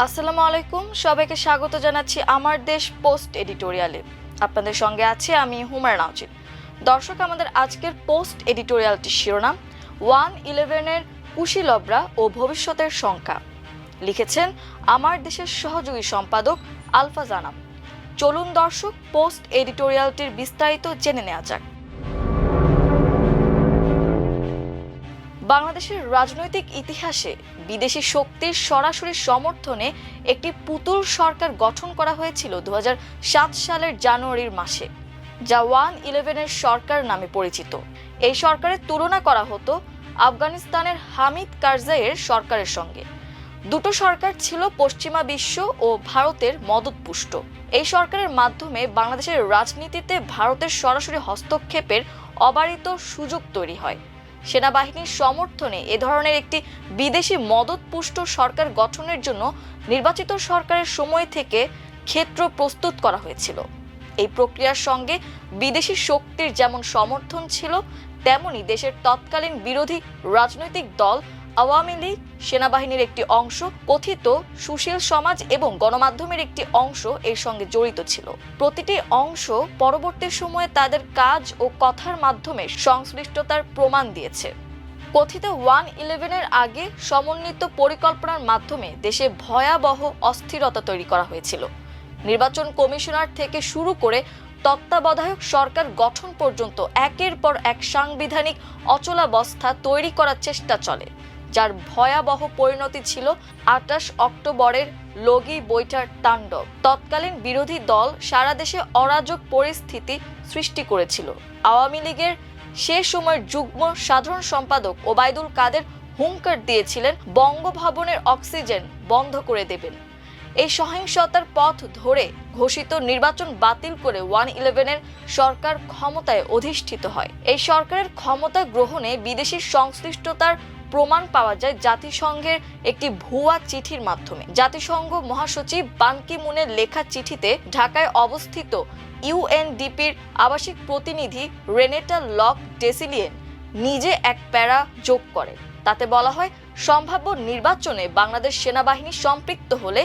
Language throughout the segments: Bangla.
আসসালামু আলাইকুম, সবাইকে স্বাগত জানাচ্ছি আমার দেশ পোস্ট এডিটোরিয়ালে। আপনাদের সঙ্গে আছে আমি হুমায়রা নাওচিন। দর্শক, আমাদের আজকের পোস্ট এডিটোরিয়ালটির শিরোনাম 1/11-এর কুশীলবরা ও ভবিষ্যতের শঙ্কা। লিখেছেন আমার দেশের সহযোগী সম্পাদক আলফা জানাম। চলুন দর্শক, পোস্ট এডিটোরিয়ালটির বিস্তারিত জেনে নেওয়া যাক। বাংলাদেশের রাজনৈতিক ইতিহাসে বিদেশি শক্তির সরাসরি সমর্থনে একটি পুতুল সরকার গঠন করা হয়েছিল 2007 সালের জানুয়ারির মাসে, যা 1/11-এর সরকার নামে পরিচিত। এই সরকারের তুলনা করা হতো আফগানিস্তানের হামিদ কারজাইয়ের সরকারের সঙ্গে। দুটো সরকার ছিল পশ্চিমা বিশ্ব ও ভারতের মদতপুষ্ট। এই সরকারের মাধ্যমে বাংলাদেশের রাজনীতিতে ভারতের সরাসরি হস্তক্ষেপের অবারিত সুযোগ তৈরি হয়। সেনাবাহিনীর সমর্থনে এ ধরনের একটি বিদেশি মদতপুষ্ট সরকার গঠনের জন্য নির্বাচিত সরকারের সময় থেকে ক্ষেত্র প্রস্তুত করা হয়েছিল। এই প্রক্রিয়ার সঙ্গে বিদেশি শক্তির যেমন সমর্থন ছিল, তেমনি দেশের তৎকালীন বিরোধী রাজনৈতিক দল আওয়ামী লীগ, সেনাবাহিনীর একটি অংশ, কথিত সুশীল সমাজ এবং গণমাধ্যমের একটি অংশ এর সঙ্গে জড়িত ছিল। প্রতিটি অংশ পরবর্তী সময়ে তাদের কাজ ও কথার মাধ্যমে সংশ্লিষ্টতার প্রমাণ দিয়েছে। কথিত 1/11-এর আগে সমন্বিত পরিকল্পনার মাধ্যমে দেশে ভয়াবহ অস্থিরতা তৈরি করা হয়েছিল। নির্বাচন কমিশনার থেকে শুরু করে তত্ত্বাবধায়ক সরকার গঠন পর্যন্ত একের পর এক সাংবিধানিক অচলাবস্থা তৈরি করার চেষ্টা চলে, যার ভয়াবহ পরিণতি ছিল 28 অক্টোবরের লগি বৈঠার তাণ্ডব। তৎকালীন বিরোধী দল সারা দেশে অরাজক পরিস্থিতি সৃষ্টি করেছিল। আওয়ামী লীগের সে সময়ের যুগ্ম সাধারণ সম্পাদক ওবায়দুল কাদের হুঙ্কার দিয়েছিলেন বঙ্গভবনের অক্সিজেন বন্ধ করে দেবেন। এই সহিংসতার পথ ধরে ঘোষিত নির্বাচন বাতিল করে 1/11-এর সরকার ক্ষমতায় অধিষ্ঠিত হয়। এই সরকারের ক্ষমতা গ্রহণে বিদেশি সংশ্লিষ্টতার প্রমাণ পাওয়া যায় জাতিসংঘের একটি ভুয়া চিঠির মাধ্যমে। জাতিসংঘ মহাসচিব বান কি মুনের লেখা চিঠিতে ঢাকায় অবস্থিত ইউএনডিপির আবাসিক প্রতিনিধি রেনেটা লক ডেসিলিয়েন নিজে এক প্যারা যোগ করে। তাতে বলা হয়, সম্ভাব্য নির্বাচনে বাংলাদেশ সেনাবাহিনী সম্পৃক্ত হলে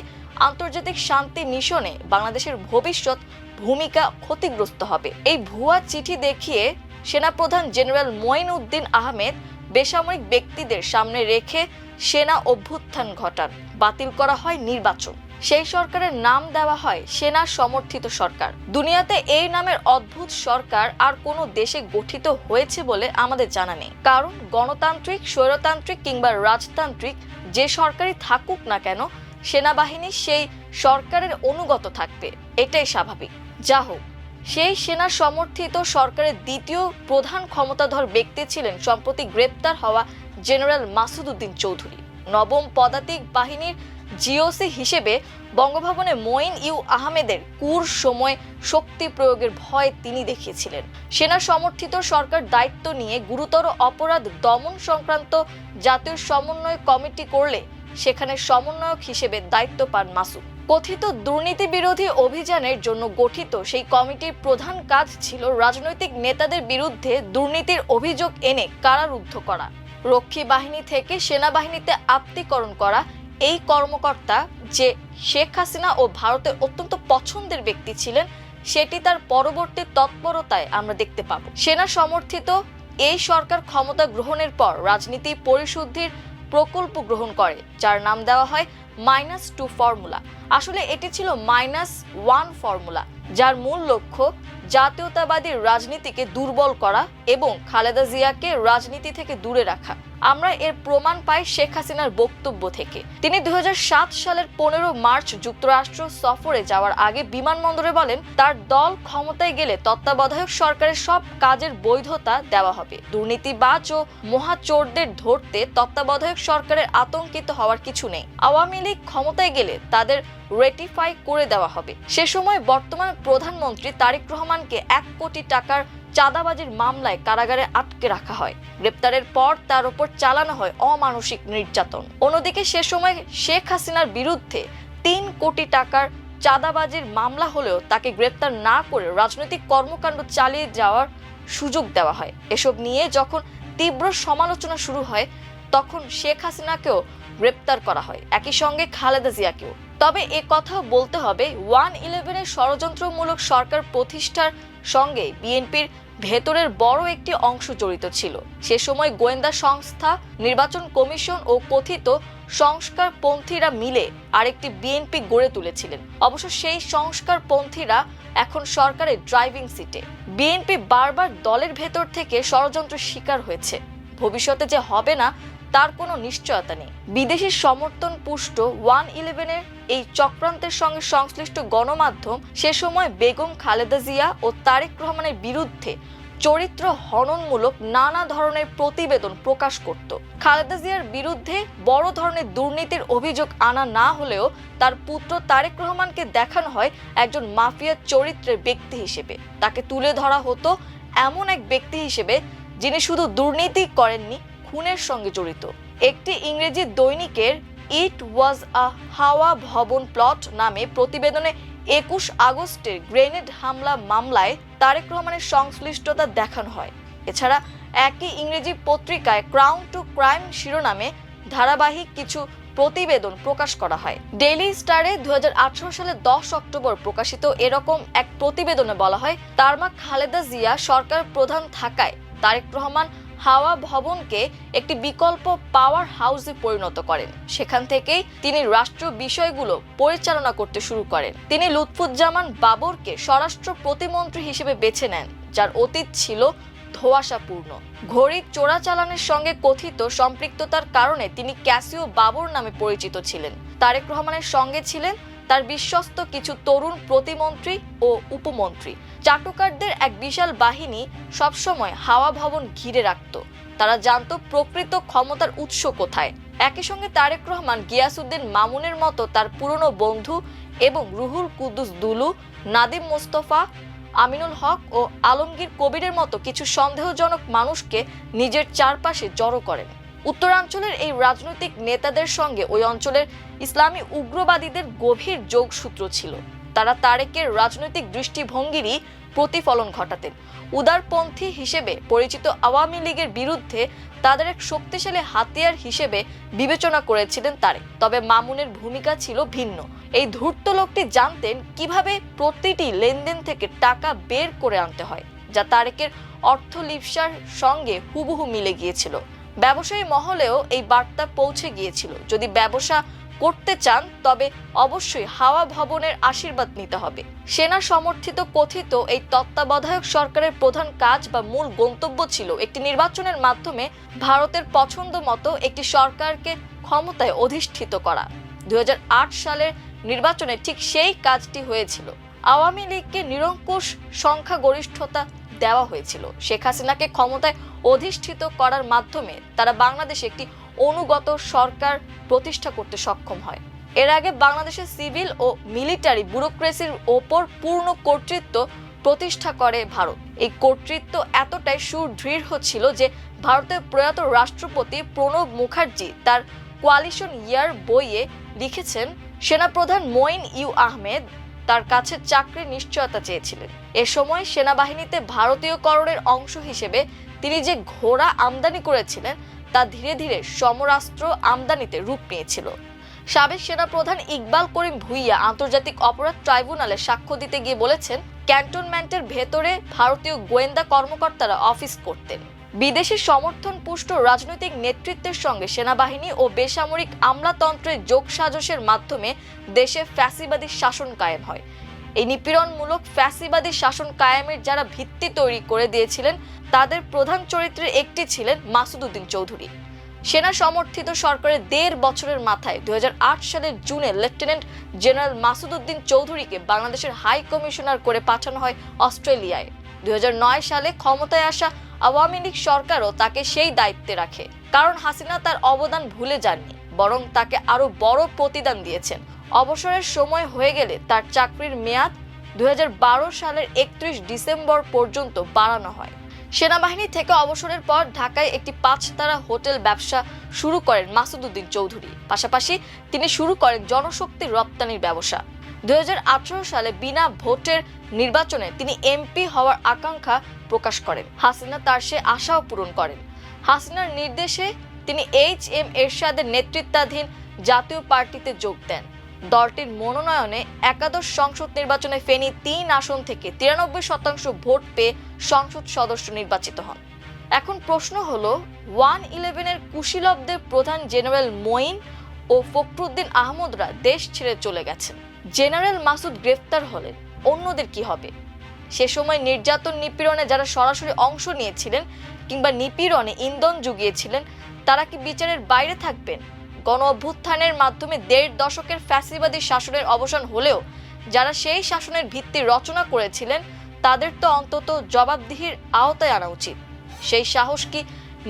আন্তর্জাতিক শান্তি মিশনে বাংলাদেশের ভবিষ্যৎ ভূমিকা ক্ষতিগ্রস্ত হবে। এই ভুয়া চিঠি দেখিয়ে সেনাপ্রধান জেনারেল মঈন উদ্দিন আহমেদ বেসামরিক ব্যক্তিদের সামনে রেখে সেনা অভ্যুত্থান ঘটান। বাতিল করা হয় নির্বাচন। সেই সরকারের নাম দেওয়া হয় সেনা সমর্থিত সরকার। দুনিয়াতে এই নামের অদ্ভুত সরকার আর কোনো দেশে গঠিত হয়েছে বলে আমাদের জানা নেই। কারণ গণতান্ত্রিক, স্বৈরতান্ত্রিক কিংবা রাজতান্ত্রিক যে সরকারই থাকুক না কেন, সেনাবাহিনী সেই সরকারের অনুগত থাকবে, এটাই স্বাভাবিক। যা হোক, সেই সেনা সমর্থিত সরকারের দ্বিতীয় প্রধান ক্ষমতাধর ব্যক্তি ছিলেন সম্প্রতি গ্রেপ্তার হওয়া জেনারেল মাসুদ উদ্দিন চৌধুরী। নবম পদাতিক বাহিনীর জিওসি হিসেবে বঙ্গভবনে মঈন আহমেদের কুর সময় শক্তি প্রয়োগের ভয় তিনি দেখিয়েছিলেন। সেনা সমর্থিত সরকার দায়িত্ব নিয়ে গুরুতর অপরাধ দমন সংক্রান্ত জাতীয় সমন্বয় কমিটি করলে সেখানে সমন্বয়ক হিসেবে দায়িত্ব পান মাসুদ। কথিত দুর্নীতি বিরোধী অভিযানের জন্য গঠিত সেই কমিটির প্রধান কাজ ছিল রাজনৈতিক নেতাদের বিরুদ্ধে দুর্নীতির অভিযোগ এনে কারারুদ্ধ করা, রক্ষী বাহিনী থেকে সেনাবাহিনীতে আত্মীকরণ করা। এই কর্মকর্তা যে শেখ হাসিনা ও ভারতের অত্যন্ত পছন্দের ব্যক্তি ছিলেন, সেটি তার পরবর্তী তৎপরতায় আমরা দেখতে পাব। সেনা সমর্থিত এই সরকার ক্ষমতা গ্রহণের পর রাজনীতি পরিশুদ্ধির প্রকল্প গ্রহণ করে, যার নাম দেওয়া হয় -2 ফর্মুলা। আসলে এটি ছিল -1 ফর্মুলা, যার মূল লক্ষ্য জাতীয়তাবাদী রাজনীতিকে দুর্বল করা এবং খালেদা জিয়াকে রাজনীতি থেকে দূরে রাখা। আমরা এর প্রমাণ পাই শেখ হাসিনার বক্তব্য থেকে। তিনি 2007 সালের 15 মার্চ যুক্তরাষ্ট্র সফরে যাওয়ার আগে বিমানবন্দরে বলেন, তার দল ক্ষমতায় গেলে তত্ত্বাবধায়ক সরকারের সব কাজের বৈধতা দেওয়া হবে। দুর্নীতিবাজ ও মহাচোরদের ধরতে তত্ত্বাবধায়ক সরকারের আতঙ্কিত হওয়ার কিছু নেই। আওয়ামী লীগ ক্ষমতায় গেলে তাদের রেটিফাই করে দেওয়া হবে। সে সময় বর্তমান প্রধানমন্ত্রী তারেক রহমানকে 1 কোটি টাকার চাঁদাবাজির মামলায় কারাগারে আটকে রাখা হয়। গ্রেপ্তারের পর তার উপর চালানো হয় অমানসিক নির্যাতন। অন্যদিকে সে সময় শেখ হাসিনার বিরুদ্ধে 3 কোটি টাকার চাঁদাবাজির মামলা হলেও তাকে গ্রেপ্তার না করে রাজনৈতিক কর্মকাণ্ড চালিয়ে যাওয়ার সুযোগ দেওয়া হয়। এসব নিয়ে যখন তীব্র সমালোচনা শুরু হয়, তখন শেখ হাসিনাকেও গ্রেপ্তার করা হয়, একই সঙ্গে খালেদা জিয়াকেও। তবে এ কথাও বলতে হবে 1-11-এর ষড়যন্ত্রমূলক সরকার প্রতিষ্ঠার সঙ্গে বিএনপির ভেতরের বড় একটি অংশ জড়িত ছিল। সে সময় গোয়েন্দা সংস্থা, নির্বাচন কমিশন ও কথিত সংস্কারপন্থীরা মিলে আরেকটি বিএনপি গড়ে তুলেছিলেন। অবশ্য সেই সংস্কারপন্থীরা এখন সরকারের ড্রাইভিং সিটে। বিএনপি বারবার দলের ভেতর থেকে ষড়যন্ত্রের শিকার হয়েছে। ভবিষ্যতে যে হবে না তার কোনো নিশ্চয়তা নেই। বিদেশি সমর্থন পুষ্ট 1-11-এর এই চক্রান্তের সঙ্গে সংশ্লিষ্ট গণমাধ্যম সে সময় বেগম খালেদা জিয়া ও তারেক রহমানের বিরুদ্ধে চরিত্র হননমূলক নানা ধরনের প্রতিবেদন প্রকাশ করত। খালেদা জিয়ার বিরুদ্ধে বড় ধরনের দুর্নীতির অভিযোগ আনা না হলেও তার পুত্র তারেক রহমানকে দেখানো হয় একজন মাফিয়া চরিত্রের ব্যক্তি হিসেবে। তাকে তুলে ধরা হতো এমন এক ব্যক্তি হিসেবে যিনি শুধু দুর্নীতি করেননি, খুনের সঙ্গে জড়িত। একটি ইংরেজি দৈনিকের ইট ওয়াজ আ হাওয়া ভবন প্লট নামে প্রতিবেদনে 21 আগস্টের গ্রেনেড হামলা মামলায় তারেক রহমানের সংশ্লিষ্টতা দেখানো হয়। এছাড়া একই ইংরেজি পত্রিকায় ক্রাউন টু ক্রাইম শিরোনামে ধারাবাহিক কিছু প্রতিবেদন প্রকাশ করা হয়। ডেইলি স্টারে 2018 সালের 10 অক্টোবর প্রকাশিত এরকম এক প্রতিবেদনে বলা হয়, তার মা খালেদা জিয়া সরকার প্রধান থাকায় তারেক রহমান হাওয়া ভবনকে একটি বিকল্প পাওয়ার হাউসে পরিণত করেন। সেখান থেকেই তিনি রাষ্ট্র বিষয়গুলো পরিচালনা করতে শুরু করেন। তিনি লুৎফুজ্জামান বাবরকে স্বরাষ্ট্র প্রতিমন্ত্রী হিসেবে বেছে নেন, যার অতীত ছিল ধোঁয়াশাপূর্ণ। ঘড়ি চোরাচালানের সঙ্গে কথিত সম্পৃক্ততার কারণে তিনি ক্যাসিও বাবর নামে পরিচিত ছিলেন। তারেক রহমানের সঙ্গে ছিলেন তার বিশ্বস্ত কিছু তরুণ প্রতিমন্ত্রী ও উপমন্ত্রী। চাটুকারদের এক বিশাল বাহিনী সবসময় হাওয়া ভবন ঘিরে রাখত। তারা জানত প্রকৃত ক্ষমতার উৎস কোথায়। একই সঙ্গে তারেক রহমান, গিয়াসউদ্দিন মামুনের মতো তার পুরনো বন্ধু এবং রুহুল কুদ্দুস দুলু, নাদিম মোস্তফা, আমিনুল হক ও আলমগীর কবিরের মতো কিছু সন্দেহজনক মানুষকে নিজের চারপাশে জড়ো করেন। উত্তরাঞ্চলের এই রাজনৈতিক নেতাদের সঙ্গে ওই অঞ্চলের ইসলামী উগ্রবাদীদের গভীর যোগসূত্র ছিল। তারা তারেকের রাজনৈতিক দৃষ্টিভঙ্গিরই প্রতিফলন ঘটাতেন। উদারপন্থী হিসেবে পরিচিত আওয়ামী লীগের বিরুদ্ধে তাদের এক শক্তিশালী হাতিয়ার হিসেবে বিবেচনা করেছিলেন তারেক। তবে মামুনের ভূমিকা ছিল ভিন্ন। এই ধূর্ত লোকটি জানতেন কিভাবে প্রতিটি লেনদেন থেকে টাকা বের করে আনতে হয়, যা তারেকের অর্থ লিপ্সার সঙ্গে হুবহু মিলে গিয়েছিল। ব্যবসায়ী মহলেও এই বার্তা পৌঁছে গিয়েছিল, যদি ব্যবসা করতে চান তবে অবশ্যই হাওয়া ভবনের আশীর্বাদ নিতে হবে। সেনা সমর্থিত কথিত এই তত্ত্বাবধায়ক সরকারের প্রধান কাজ বা মূল গন্তব্য ছিল একটি নির্বাচনের মাধ্যমে ভারতের পছন্দ মতো একটি সরকারকে ক্ষমতায় অধিষ্ঠিত করা। 2008 সালের নির্বাচনে ঠিক সেই কাজটি হয়েছিল। আওয়ামী লীগকে নিরঙ্কুশ সংখ্যাগরিষ্ঠতা দেওয়া হয়েছিল। শেখ হাসিনাকে ক্ষমতায় অধিষ্ঠিত করার মাধ্যমে তারা বাংলাদেশে একটি অনুগত সরকার প্রতিষ্ঠা করতে সক্ষম হয়। এর আগে বাংলাদেশের সিভিল ও মিলিটারি ব্যুরোক্রেসির ওপর পূর্ণ কর্তৃত্ব প্রতিষ্ঠা করে ভারত। এই কর্তৃত্ব এতটাই সুদৃঢ় ছিল যে ভারতের প্রয়াত রাষ্ট্রপতি প্রণব মুখার্জি তার কোয়ালিশন ইয়ার বইয়ে লিখেছেন, সেনাপ্রধান মঈন ইউ আহমেদ তার কাছে চাকরির নিশ্চয়তা চেয়েছিলেন। এ সময় সেনাবাহিনীতে ভারতীয়করণের অংশ হিসেবে তিনি যে ঘোড়া আমদানি করেছিলেন তা ধীরে ধীরে সমরাস্ত্র আমদানিতে রূপ নিয়েছিল। সাবেক সেনাপ্রধান ইকবাল করিম ভুইয়া আন্তর্জাতিক অপরাধ ট্রাইব্যুনালে সাক্ষ্য দিতে গিয়ে বলেছেন, ক্যান্টনমেন্টের ভেতরে ভারতীয় গোয়েন্দা কর্মকর্তারা অফিস করতেন। বিদেশি সমর্থন পুষ্ট রাজনৈতিক নেতৃত্বের সঙ্গে সেনাবাহিনী ও বেসামরিক আমলাতন্ত্রের যোগসাজশের মাধ্যমে দেশে ফ্যাসিবাদী শাসন কায়েম হয়। এই নিপীড়নমূলক ফ্যাসিবাদী শাসন কায়েমের যারা ভিত্তি তৈরি করে দিয়েছিলেন তাদের প্রধান চরিত্রের একটি ছিলেন মাসুদ উদ্দিন চৌধুরী। সেনা সমর্থিত সরকারের 1.5 বছরের মাথায় 2008 সালের জুনে লেফটেন্যান্ট জেনারেল মাসুদ উদ্দিন চৌধুরীকে বাংলাদেশের হাই কমিশনার করে পাঠানো হয় অস্ট্রেলিয়ায়। 2009 সালে ক্ষমতায় আসা আওয়ামী লীগ সরকারও তাকে সেই দায়িত্বে রাখে। কারণ হাসিনা তার অবদান ভুলে যাননি, বরং তাকে আরো বড় প্রতিদান দিয়েছেন। অবসরের সময় হয়ে গেলে তার চাকরির মেয়াদ 2012 সালের 31 ডিসেম্বর পর্যন্ত বাড়ানো হয়। সেনাবাহিনী থেকে অবসরের পর ঢাকায় একটি 5 তারা হোটেল ব্যবসা শুরু করেন মাসুদ উদ্দিন চৌধুরী। পাশাপাশি তিনি শুরু করেন জনশক্তি রপ্তানির ব্যবসা। 2018 সালে বিনা ভোটের নির্বাচনে তিনি এমপি হওয়ার আকাঙ্ক্ষা প্রকাশ করেন। হাসিনা তার সে আশাও পূরণ করেন। হাসিনার নির্দেশে তিনি HM এরশাদের নেতৃত্বাধীন জাতীয় পার্টিতে যোগ দেন। দলটির মনোনয়নে একাদশ সংসদ নির্বাচনে ফেনী ৩ আসন থেকে ৯৩% ভোট পেয়ে সংসদ সদস্য নির্বাচিত হন। এখন প্রশ্ন হলো, 111-এর কুশীলবদের প্রধান জেনারেল মঈন ও ফখরুদ্দিন আহমদরা দেশ ছেড়ে চলে গেছেন। জেনারেল মাসুদ গ্রেফতার হলেন, অন্যদের কি হবে? সে সময় নির্যাতন নিপীড়নে যারা সরাসরি অংশ নিয়েছিলেন কিংবা নিপীড়নে ইন্ধন জুগিয়েছিলেন, তারা কি বিচারের বাইরে থাকবেন? গণ অভ্যুত্থানের মাধ্যমে ১.৫ দশকের ফ্যাসিবাদী শাসনের অবসান হলেও যারা সেই শাসনের ভিত্তি রচনা করেছিলেন তাদের তো অন্তত জবাবদিহির আওতায় আনা উচিত। সেই সাহস কি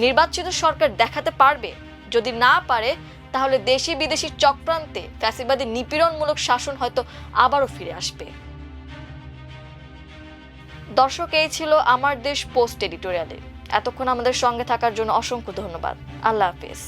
নির্বাচিত সরকার দেখাতে পারবে? যদি না পারে, তাহলে দেশি বিদেশি চক্রান্তে ফ্যাসিবাদী নিপীড়নমূলক শাসন হয়তো আবারও ফিরে আসবে। দর্শক, এই ছিল আমার দেশ পোস্ট এডিটোরিয়ালে। এতক্ষণ আমাদের সঙ্গে থাকার জন্য অসংখ্য ধন্যবাদ। আল্লাহ হাফেজ।